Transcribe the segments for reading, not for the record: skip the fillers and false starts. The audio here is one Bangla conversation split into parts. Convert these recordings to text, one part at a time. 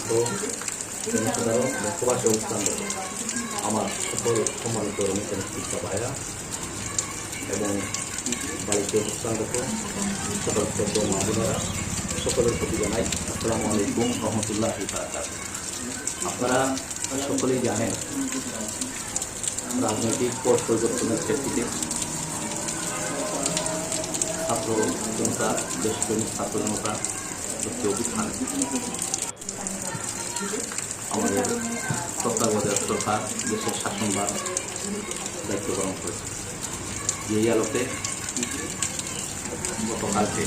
সম্মানিত জনসাধারণ এবং প্রবাসী অবস্থানরত আমার সকল সম্মানিত রমিতেন শিক্ষা ভাইরা এবং বাড়িতে অবস্থানরত সকল ছোট মা বোনেরা সকলের প্রতি জানাই আসসালামু আলাইকুম রহমতুল্লাহি বারাকাতুহু। আপনারা সকলেই জানেন রাজনৈতিক পট পরিবর্তনের ক্ষেত্রে ছাত্র জনতা দেশপ্রেমিক ছাত্র জনতা সত্যি অভিধান আমাদের তত্ত্বাবধায়ক সরকার দেশের শাসনভার দায়িত্ব পালন করেছে। এই আলোকে গতকালকে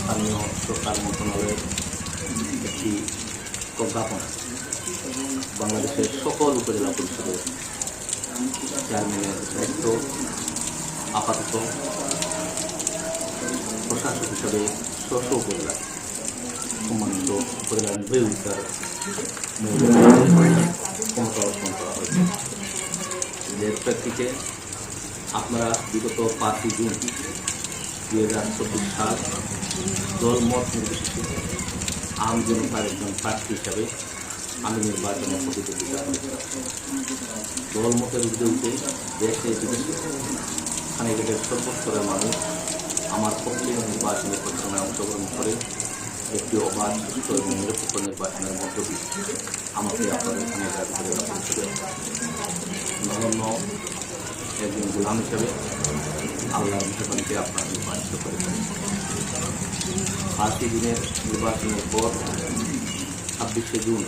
স্থানীয় সরকার মন্ত্রণালয়ের একটি প্রজ্ঞাপন বাংলাদেশের সকল উপজেলা পরিষদের চেয়ারম্যানের দায়িত্ব আপাতত প্রশাসক হিসাবে স্ব উপজেলা সম্মানিত উপজেলা নির্বাহী ক্ষমতা অর্পণ করা হয়েছে। এর প্রেক্ষিতে আপনারা বিগত 5 জুন 2024 সাল দলমত নির্বিশেষে আম জনতার একজন প্রার্থী হিসাবে আমি নির্বাচনে প্রতিদ্বন্দ্বিতা করেছিলাম। দলমতের উদ্যোগে দেশে বিদেশে খানিকটের সর্বস্তরের মানুষ আমার পক্ষে নির্বাচনী প্রচারণায় অংশগ্রহণ করে একটি অবাধ সুস্থ এবং নিরপেক্ষ নির্বাচনের মধ্য দিয়ে আমাকে আপনাদের খানিকটা উপজেলা পরিষদের নগণ্য একজন গোলাম হিসেবে আল্লাহর মেহরবানিতে আপনারা নির্বাচিত করেছেন। 5 দিনের নির্বাচনের পর 26শে জুন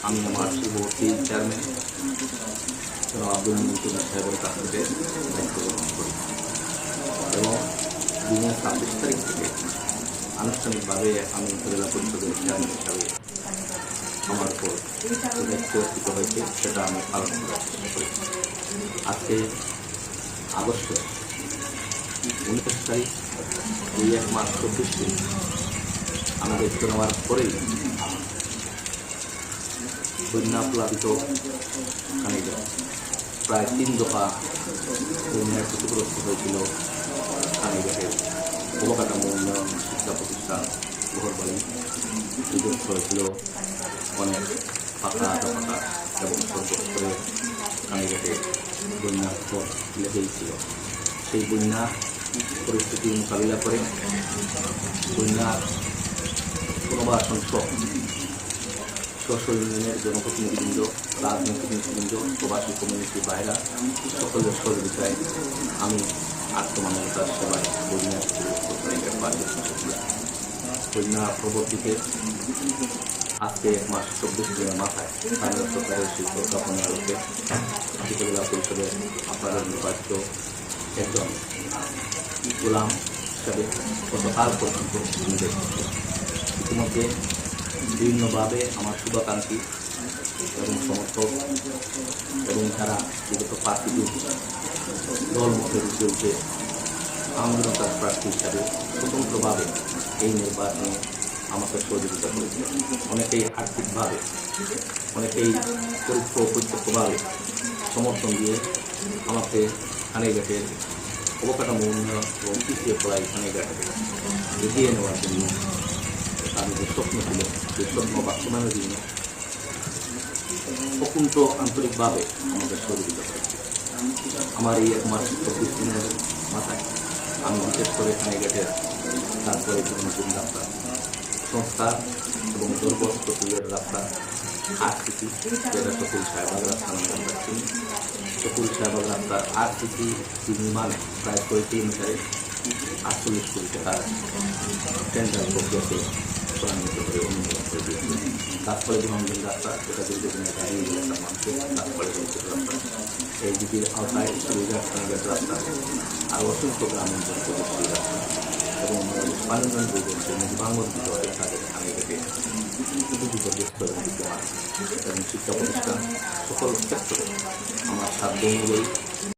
আমি আমার পূর্ববর্তী চেয়ারম্যান আব্দুল মুমিন সাহেবের কাছ থেকে দায়িত্ব গ্রহণ করি এবং দিনের 26 তারিখ থেকে আনুষ্ঠানিকভাবে আমি উপজেলা পরিষদের চেয়ারম্যান হিসাবে আমার উপর দায়িত্ব অর্পিত হয়েছে, সেটা আমি পালন করার চেষ্টা করেছি। আজকে আগস্টের 19 তারিখ 1 মাস 24 দিন আমি দায়িত্ব নেওয়ার পরেই বন্যা প্লাবিত খানিকটা প্রায় 3 দফা বন্যায় ক্ষতিগ্রস্ত হয়েছিল খানিকঘাটের অবকাঠামো উন্নয়ন শিক্ষা প্রতিষ্ঠান ঘরবাড়ি বিধ্বস্ত হয়েছিল, অনেক ফাঁকা ফাঁকা এবং সর্বস্তরে খানিকঘাটে বন্যার পর লেগেই ছিল। সেই বন্যা পরিস্থিতি মোকাবিলা করে বন্যার পুনর্বাসন সহ ইউনিয়নের জনপ্রতিনিধিবৃন্দ, রাজনৈতিক নেতৃবৃন্দ, প্রবাসী কমিউনিটি বাইরা সকলের সহযোগিতায় আমি আত্মমানবতার সেবায় বন্যার বন্যা পরবর্তীতে আজকে 1 মাস 24 দিনের মাথায় স্থানীয় সরকারের সেই প্রজ্ঞাপনের আলোকে উপজেলা পরিষদে আপনাদের নির্বাচিত একজন গোলাম হিসাবে গতকাল পর্যন্ত নির্দেশ দিচ্ছে। ইতিমধ্যে বিভিন্নভাবে আমার শুভাকাঙ্ক্ষী এবং সমর্থক এবং যারা বিগত 5 জুন দলমতের উদ্যোগে আন্দোলনকার প্রার্থী হিসাবে স্বতন্ত্রভাবে এই নির্বাচনে আমাকে সহযোগিতা করেছে। অনেকেই আর্থিকভাবে, অনেকেই পরোক্ষভাবে সমর্থন দিয়ে আমাকে খানিকঘাটের অবকাঠামো উন্নয়ন এবং পিছিয়ে পড়া এই খানিকঘাটকে এগিয়ে নেওয়ার জন্য তাদের যে স্বপ্ন ছিল সেই স্বপ্ন বাস্তবায়নের জন্য অকুণ্ঠ আন্তরিকভাবে আমাদের সহযোগিতা করেছে। আমার এই 1 মাস 24 দিনের মাথায় আমি বিশেষ করে খানিকঘাটের তারপরে নতুন রাস্তা সংস্কার এবং দুর্গস্ত তুলের রাস্তা RCC, যেটা শকুল সাহেবাগ রাস্তা নামে আমরা চিনি, শকুল সাহেবাগ রাস্তার RCC নির্মাণে প্রায় 6 কিলোমিটারে 48 কোটি টাকার টেন্ডার প্রক্রিয়াকে ত্বরান্বিত করে অনুমোদন করে দিয়েছে। তারপরে জনগণ রাস্তা, যেটা দীর্ঘদিনের দাঁড়িয়ে এলাকার মানুষের তারপরে জনগণ রাস্তা, এই দিকের আওতায় সুবিধার রাস্তা আর অসংখ্য গ্রামাঞ্চল প্রযুক্তি রাস্তা এবং পানিউন্নয়ন বৈদেশিক মুজিবাঙ্গন বিভাগে তাদের খানিকঘাটে বিপর্যস্ত এবং বিদ্যমান এবং শিক্ষা প্রতিষ্ঠান সকল ক্ষেত্রে আমার সাধ্য অনুযায়ী